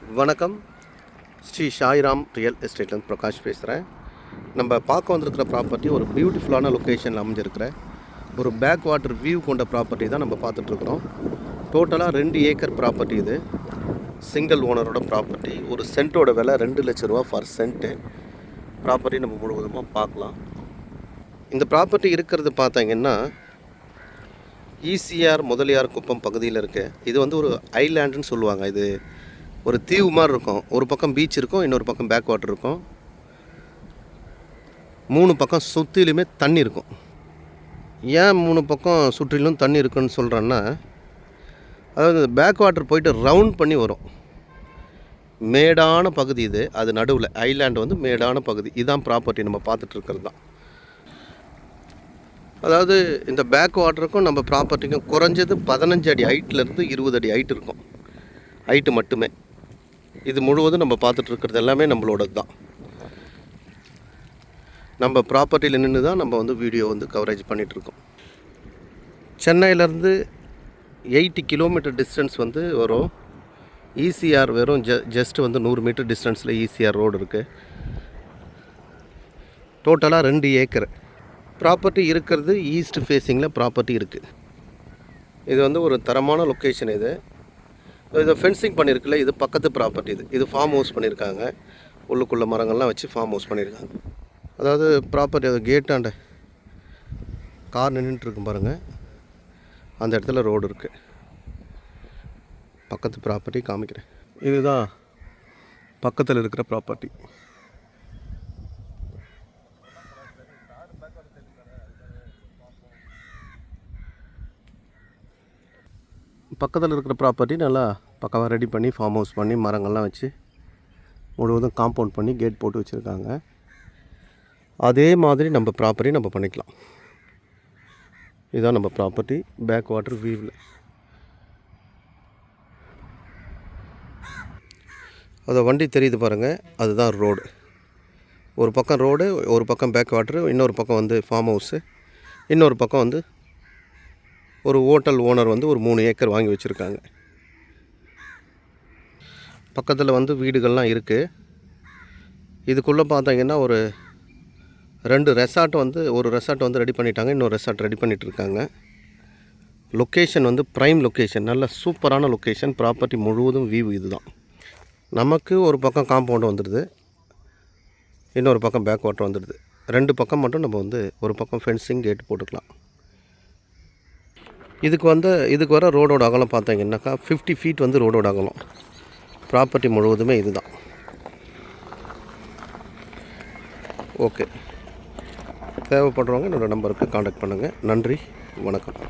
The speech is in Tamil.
வணக்கம். ஸ்ரீ சாய்ராம் ரியல் எஸ்டேட்லேருந்து பிரகாஷ் பேசுகிறேன். நம்ம பார்க்க வந்திருக்கிற ப்ராப்பர்ட்டி ஒரு பியூட்டிஃபுல்லான லொக்கேஷனில் அமைஞ்சிருக்கிற ஒரு பேக் வாட்டர் வியூ கொண்ட ப்ராப்பர்ட்டி தான் நம்ம பார்த்துட்ருக்குறோம். டோட்டலாக 2 ஏக்கர் ப்ராப்பர்ட்டி. இது சிங்கிள் ஓனரோட ப்ராப்பர்ட்டி. ஒரு சென்ட்டோட விலை 2 லட்ச ரூபா ஃபார் சென்ட்டு. ப்ராப்பர்ட்டி நம்ம முழுவதுமாக பார்க்கலாம். இந்த ப்ராப்பர்ட்டி இருக்கிறது பார்த்தீங்கன்னா ஈசிஆர் முதலியார் குப்பம் பகுதியில் இருக்குது. இது வந்து ஒரு ஐலேண்டுன்னு சொல்லுவாங்க. இது ஒரு தீவு மாதிரி இருக்கும். ஒரு பக்கம் பீச் இருக்கும், இன்னொரு பக்கம் பேக் வாட்டர் இருக்கும். 3 பக்கம் சுற்றிலுமே தண்ணி இருக்கும். ஏன் 3 பக்கம் சுற்றிலும் தண்ணி இருக்குன்னு சொல்கிறேன்னா, அதாவது பேக் வாட்டர் போயிட்டு ரவுண்ட் பண்ணி வரும். மேடான பகுதி இது. அது நடுவில் ஐலேண்டு வந்து மேடான பகுதி. இதுதான் ப்ராப்பர்ட்டி நம்ம பார்த்துட்ருக்கிறது தான். அதாவது இந்த பேக் வாட்டருக்கும் நம்ம ப்ராப்பர்ட்டிக்கும் குறைஞ்சது 15 அடி ஹைட்லேருந்து 20 அடி ஹைட் இருக்கும். ஹைட்டு மட்டுமே. இது முழுவதும் நம்ம பார்த்துட்ருக்கிறது எல்லாமே நம்மளோடது தான். நம்ம ப்ராப்பர்ட்டியில் நின்று தான் நம்ம வந்து வீடியோ வந்து கவரேஜ் பண்ணிகிட்ருக்கோம். சென்னையிலேருந்து 80 கிலோமீட்டர் டிஸ்டன்ஸ் வந்து வரும். ஈசிஆர் வெறும் ஜஸ்ட் வந்து 100 மீட்டர் டிஸ்டன்ஸில் ஈசிஆர் ரோடு இருக்குது. டோட்டலாக 2 ஏக்கர் ப்ராப்பர்ட்டி இருக்கிறது. ஈஸ்ட் ஃபேஸிங்கில் ப்ராப்பர்ட்டி இருக்குது. இது வந்து ஒரு தரமான லொக்கேஷன். இதை ஃபென்சிங் பண்ணியிருக்குல்ல, இது பக்கத்து ப்ராப்பர்ட்டி. இது ஃபார்ம் ஹவுஸ் பண்ணியிருக்காங்க. உள்ளுக்குள்ளே மரங்கள்லாம் வச்சு ஃபார்ம் ஹவுஸ் பண்ணியிருக்காங்க. அதாவது ப்ராப்பர்ட்டி அது கேட்டாண்ட கார் நின்றுட்டுருக்கு பாருங்கள், அந்த இடத்துல ரோடு இருக்குது. பக்கத்து ப்ராப்பர்ட்டி காமிக்கிறேன். இதுதான் பக்கத்தில் இருக்கிற ப்ராப்பர்ட்டி. பக்கத்தில் இருக்கிற ப்ராப்பர்ட்டி நல்லா பக்கமாக ரெடி பண்ணி ஃபார்ம் ஹவுஸ் பண்ணி மரங்கள்லாம் வச்சு முழுவதும் காம்பவுண்ட் பண்ணி கேட் போட்டு வச்சுருக்காங்க. அதே மாதிரி நம்ம ப்ராப்பர்ட்டி நம்ம பண்ணிக்கலாம். இதுதான் நம்ம ப்ராப்பர்ட்டி பேக் வாட்டர் வியூவில். அதை வண்டி தெரியுது பாருங்கள், அதுதான் ரோடு. ஒரு பக்கம் ரோடு, ஒரு பக்கம் பேக் வாட்டரு, இன்னொரு பக்கம் வந்து ஃபார்ம் ஹவுஸு, இன்னொரு பக்கம் வந்து ஒரு ஹோட்டல் ஓனர் வந்து ஒரு 3 ஏக்கர் வாங்கி வச்சுருக்காங்க. பக்கத்தில் வந்து வீடுகள்லாம் இருக்குது. இதுக்குள்ளே பார்த்தீங்கன்னா ஒரு 2 ரெசார்ட் வந்து, ஒரு ரெசார்ட் வந்து ரெடி பண்ணிட்டாங்க, இன்னொரு ரெசார்ட் ரெடி பண்ணிகிட்ருக்காங்க. லொக்கேஷன் வந்து ப்ரைம் லொக்கேஷன், நல்ல சூப்பரான லொக்கேஷன். ப்ராப்பர்ட்டி முழுவதும் வியூ இது தான். நமக்கு ஒரு பக்கம் காம்பவுண்டு வந்துடுது, இன்னொரு பக்கம் பேக் வாட்டர் வந்துடுது. 2 பக்கம் மட்டும் நம்ம வந்து ஒரு பக்கம் ஃபென்சிங் கேட் போட்டுக்கலாம். இதுக்கு வர ரோடோட அகலம் பார்த்தீங்கன்னாக்கா 50 ஃபீட் வந்து ரோடோட அகலம். ப்ராப்பர்ட்டி முழுவதுமே இது தான். ஓகே, தேவைப்படுறவங்க என்னோடய நம்பருக்கு காண்டாக்ட் பண்ணுங்கள். நன்றி, வணக்கம்.